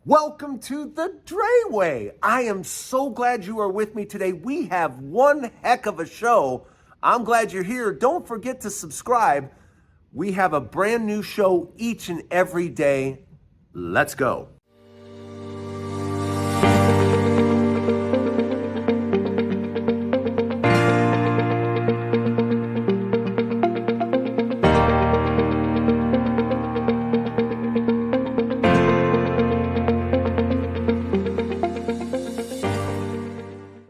Welcome to the Drayway. I am so glad you are with me today. We have one heck of a show. I'm glad you're here. Don't forget to subscribe. We have a brand new show each and every day. Let's go.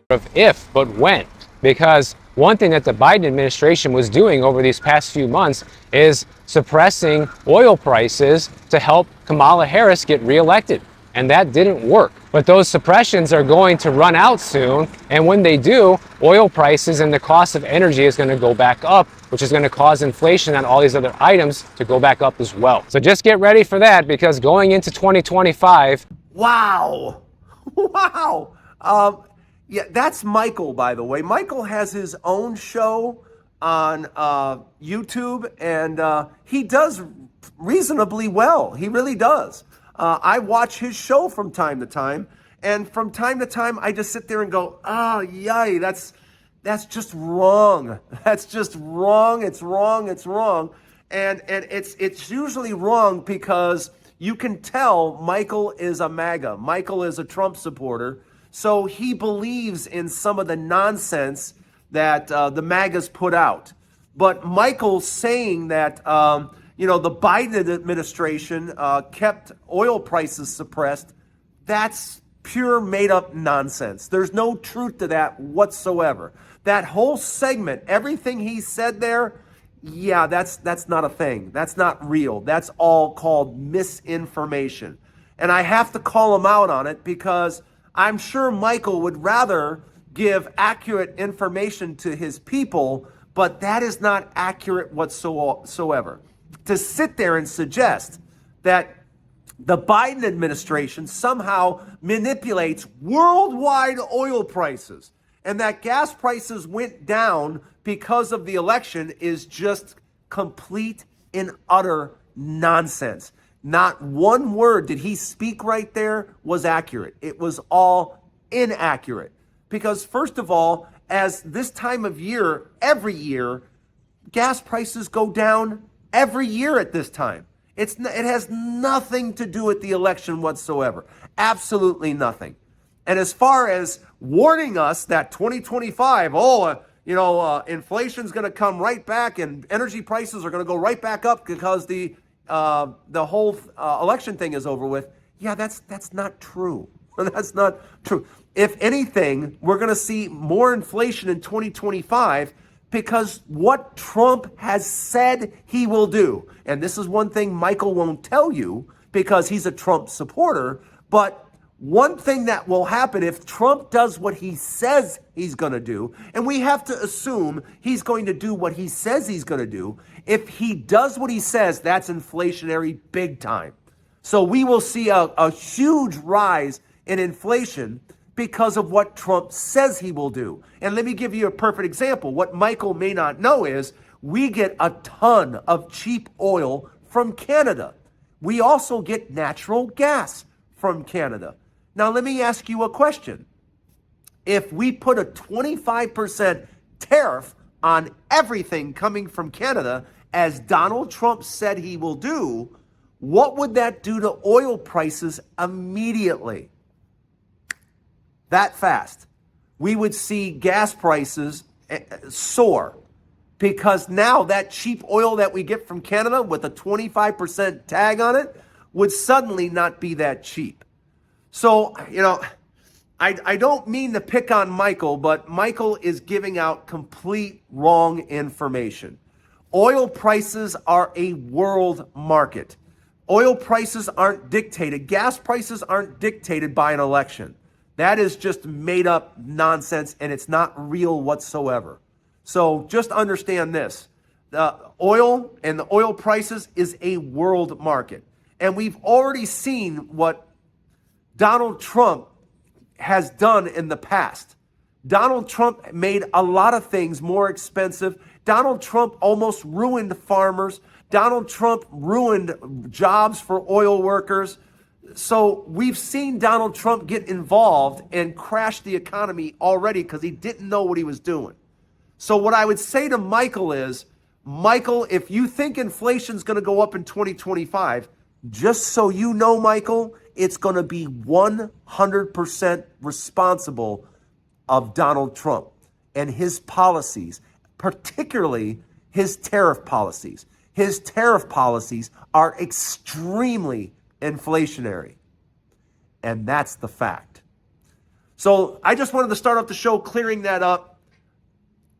Of if, but when. Because one thing that the Biden administration was doing over these past few months is suppressing oil prices to help Kamala Harris get reelected. And that didn't work. But those suppressions are going to run out soon. And when they do, oil prices and the cost of energy is going to go back up, which is going to cause inflation on all these other items to go back up as well. So just get ready for that, because going into 2025. Wow. Yeah, that's Michael, by the way. Michael has his own show on YouTube, and he does reasonably well. He really does. I watch his show from time to time, and from time to time, I just sit there and go, yay, that's just wrong. That's just wrong. It's wrong. It's wrong. And it's usually wrong because you can tell Michael is a MAGA. Michael is a Trump supporter. So he believes in some of the nonsense that the MAGAs put out. But Michael's saying that, the Biden administration kept oil prices suppressed. That's pure made up nonsense. There's no truth to that whatsoever. That whole segment, everything he said there, yeah, that's not a thing. That's not real. That's all called misinformation. And I have to call him out on it because I'm sure Michael would rather give accurate information to his people, but that is not accurate whatsoever. To sit there and suggest that the Biden administration somehow manipulates worldwide oil prices and that gas prices went down because of the election is just complete and utter nonsense. Not one word did he speak right there was accurate. It was all inaccurate. Because first of all, as this time of year, every year, gas prices go down every year at this time. It has nothing to do with the election whatsoever. Absolutely nothing. And as far as warning us that 2025, inflation's going to come right back and energy prices are going to go right back up because the whole election thing is over with. Yeah, that's not true. That's not true. If anything, we're going to see more inflation in 2025 because what Trump has said he will do. And this is one thing Michael won't tell you because he's a Trump supporter. But one thing that will happen if Trump does what he says he's going to do, and we have to assume he's going to do what he says he's going to do. If he does what he says, that's inflationary big time. So we will see a huge rise in inflation because of what Trump says he will do. And let me give you a perfect example. What Michael may not know is we get a ton of cheap oil from Canada. We also get natural gas from Canada. Now, let me ask you a question. If we put a 25% tariff on everything coming from Canada, as Donald Trump said he will do, what would that do to oil prices immediately? That fast. We would see gas prices soar because now that cheap oil that we get from Canada with a 25% tag on it would suddenly not be that cheap. So, I don't mean to pick on Michael, but Michael is giving out complete wrong information. Oil prices are a world market. Oil prices aren't dictated. Gas prices aren't dictated by an election. That is just made up nonsense, and it's not real whatsoever. So just understand this. The oil and the oil prices is a world market. And we've already seen what Donald Trump has done in the past. Donald Trump made a lot of things more expensive. Donald Trump almost ruined farmers. Donald Trump ruined jobs for oil workers. So we've seen Donald Trump get involved and crash the economy already because he didn't know what he was doing. So what I would say to Michael is, Michael, if you think inflation's going to go up in 2025, just so you know, Michael, it's going to be 100% responsible of Donald Trump and his policies, particularly his tariff policies. His tariff policies are extremely inflationary, and that's the fact. So I just wanted to start off the show clearing that up.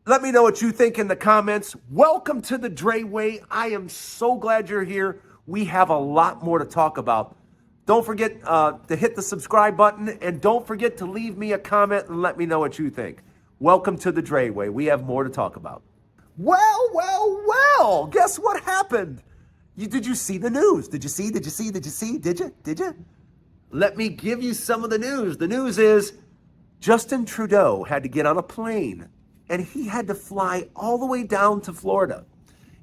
Let me know what you think in the comments. Welcome to the Drayway. I am so glad you're here. We have a lot more to talk about. Don't forget to hit the subscribe button, and don't forget to leave me a comment and let me know what you think. Welcome to the Drayway. We have more to talk about. Well, guess what happened? Did you see the news? Did you? Let me give you some of the news. The news is Justin Trudeau had to get on a plane, and he had to fly all the way down to Florida.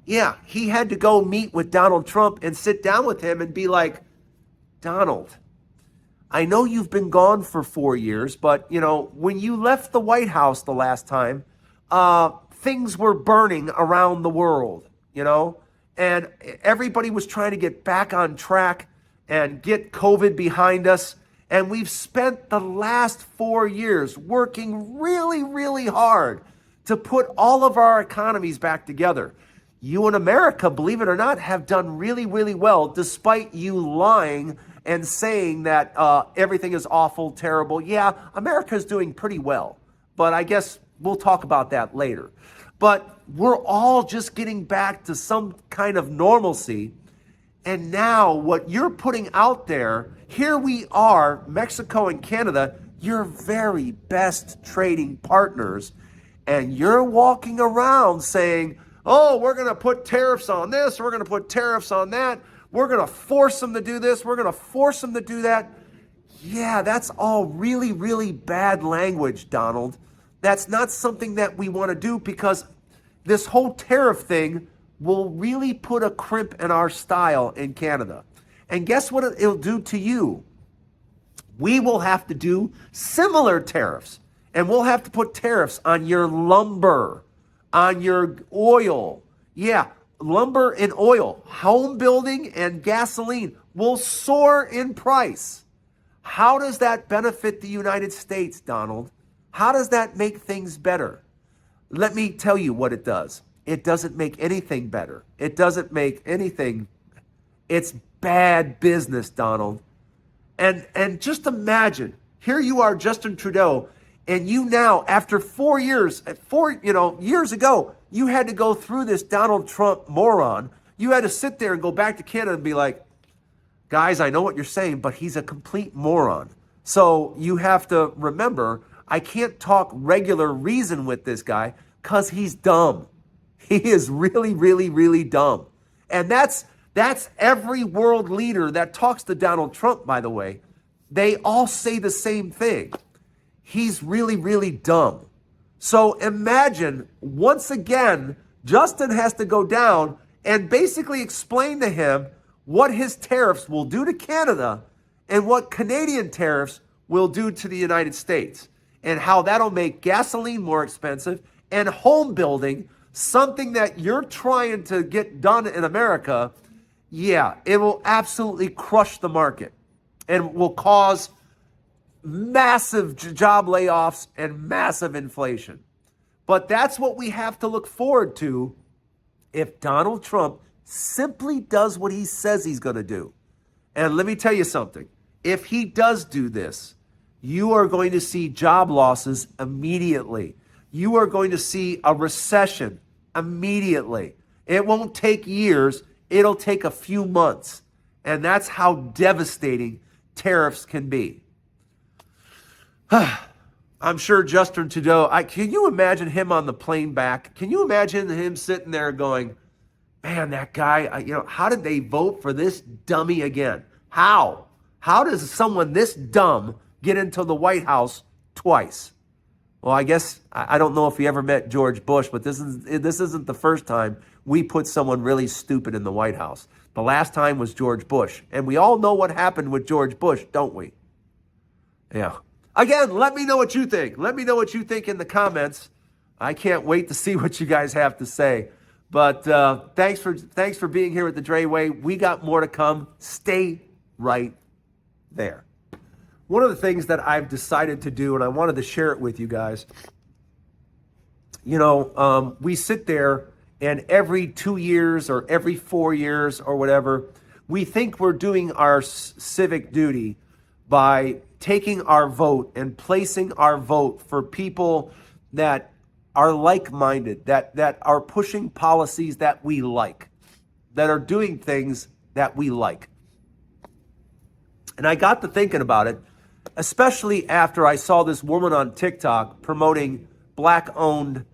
Yeah, he had to go meet with Donald Trump and sit down with him and be like, Donald, I know you've been gone for 4 years, but, when you left the White House the last time, things were burning around the world, and everybody was trying to get back on track and get COVID behind us. And we've spent the last 4 years working really, really hard to put all of our economies back together. You in America, believe it or not, have done really, really well, despite you lying and saying that everything is awful, terrible. Yeah, America's doing pretty well, but I guess we'll talk about that later. But we're all just getting back to some kind of normalcy. And now what you're putting out there, here we are, Mexico and Canada, your very best trading partners. And you're walking around saying, oh, we're going to put tariffs on this, we're going to put tariffs on that, we're going to force them to do this, we're going to force them to do that. Yeah, that's all really, really bad language, Donald. That's not something that we want to do, because this whole tariff thing will really put a crimp in our style in Canada. And guess what it'll do to you? We will have to do similar tariffs. And we'll have to put tariffs on your lumber, on your oil. Yeah, lumber and oil, home building and gasoline will soar in price. How does that benefit the United States, Donald? How does that make things better? Let me tell you what it does. It doesn't make anything better. It doesn't make anything. It's bad business, Donald. And just imagine, here you are, Justin Trudeau, and you now, after 4 years, years ago, you had to go through this Donald Trump moron. You had to sit there and go back to Canada and be like, guys, I know what you're saying, but he's a complete moron. So you have to remember, I can't talk regular reason with this guy because he's dumb. He is really, really, really dumb. And that's every world leader that talks to Donald Trump, by the way. They all say the same thing. He's really, really dumb. So imagine, once again, Justin has to go down and basically explain to him what his tariffs will do to Canada and what Canadian tariffs will do to the United States, and how that'll make gasoline more expensive and home building, something that you're trying to get done in America, yeah, it will absolutely crush the market and will cause massive job layoffs and massive inflation. But that's what we have to look forward to if Donald Trump simply does what he says he's going to do. And let me tell you something. If he does do this, you are going to see job losses immediately. You are going to see a recession immediately. It won't take years. It'll take a few months. And that's how devastating tariffs can be. I'm sure Justin Trudeau, can you imagine him on the plane back? Can you imagine him sitting there going, man, that guy, how did they vote for this dummy again? How? How does someone this dumb get into the White House twice? Well, I guess, I don't know if he ever met George Bush, but this isn't the first time we put someone really stupid in the White House. The last time was George Bush. And we all know what happened with George Bush, don't we? Yeah. Again, let me know what you think. Let me know what you think in the comments. I can't wait to see what you guys have to say. But thanks for being here at the Drayway. We got more to come. Stay right there. One of the things that I've decided to do, and I wanted to share it with you guys, we sit there and every 2 years or every 4 years or whatever, we think we're doing our civic duty by taking our vote and placing our vote for people that are like-minded, that are pushing policies that we like, that are doing things that we like. And I got to thinking about it, especially after I saw this woman on TikTok promoting Black-owned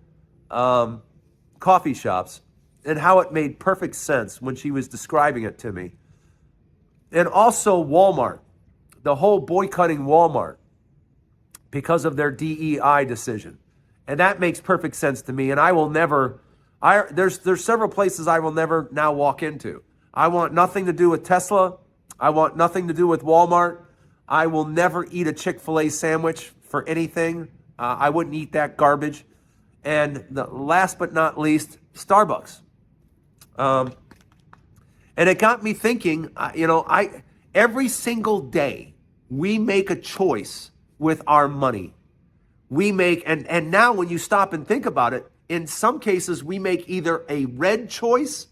coffee shops and how it made perfect sense when she was describing it to me. And also Walmart, the whole boycotting Walmart because of their DEI decision. And that makes perfect sense to me. And I will never, there's several places I will never now walk into. I want nothing to do with Tesla. I want nothing to do with Walmart. I will never eat a Chick-fil-A sandwich for anything. I wouldn't eat that garbage. And the last but not least, Starbucks. And it got me thinking, every single day we make a choice with our money. We make, and now when you stop and think about it, in some cases we make either a red choice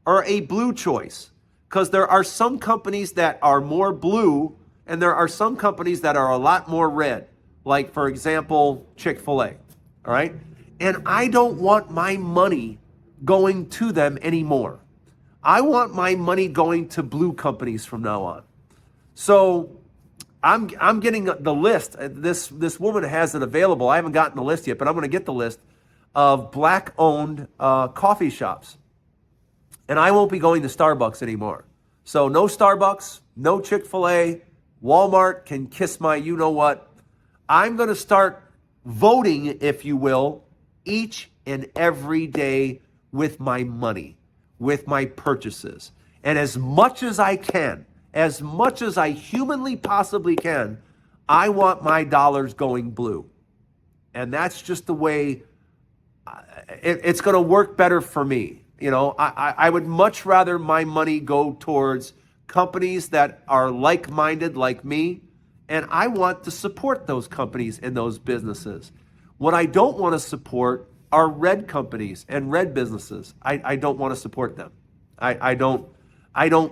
or a blue choice. Because there are some companies that are more blue and there are some companies that are a lot more red. Like, for example, Chick-fil-A. All right? And I don't want my money going to them anymore. I want my money going to blue companies from now on. So I'm getting the list. This woman has it available. I haven't gotten the list yet, but I'm going to get the list of Black-owned coffee shops. And I won't be going to Starbucks anymore. So no Starbucks, no Chick-fil-A, Walmart can kiss my you-know-what. I'm going to start voting, if you will, each and every day with my money, with my purchases. And as much as I can, as much as I humanly possibly can, I want my dollars going blue. And that's just the way it's going to work better for me. I would much rather my money go towards companies that are like-minded like me, and I want to support those companies and those businesses. What I don't want to support are red companies and red businesses. I don't want to support them. I don't,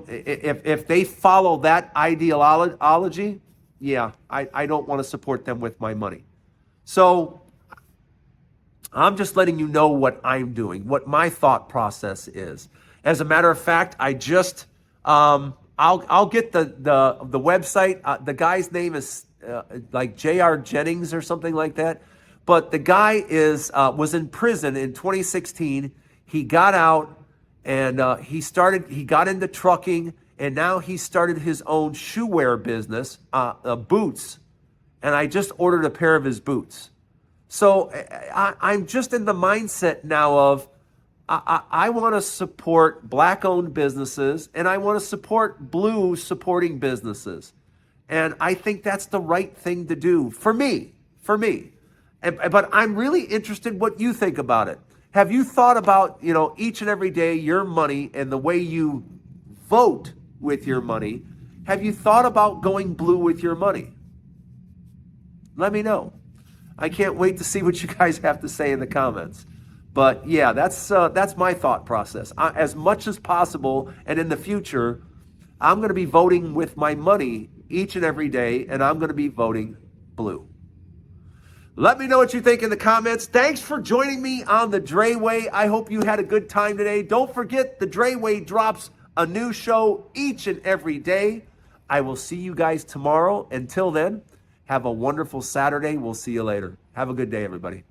if they follow that ideology, yeah, I don't want to support them with my money. So I'm just letting you know what I'm doing, what my thought process is. As a matter of fact, I just, I'll get the website. The guy's name is like J.R. Jennings or something like that. But the guy was in prison in 2016. He got out and he got into trucking, and now he started his own shoe wear business, boots. And I just ordered a pair of his boots. So I'm just in the mindset now of I want to support Black-owned businesses, and I want to support blue supporting businesses. And I think that's the right thing to do for me. But I'm really interested what you think about it. Have you thought about, each and every day your money and the way you vote with your money? Have you thought about going blue with your money? Let me know. I can't wait to see what you guys have to say in the comments. But yeah, that's my thought process. As much as possible, and in the future, I'm going to be voting with my money each and every day, and I'm going to be voting blue. Let me know what you think in the comments. Thanks for joining me on the Drayway. I hope you had a good time today. Don't forget, the Drayway drops a new show each and every day. I will see you guys tomorrow. Until then, have a wonderful Saturday. We'll see you later. Have a good day, everybody.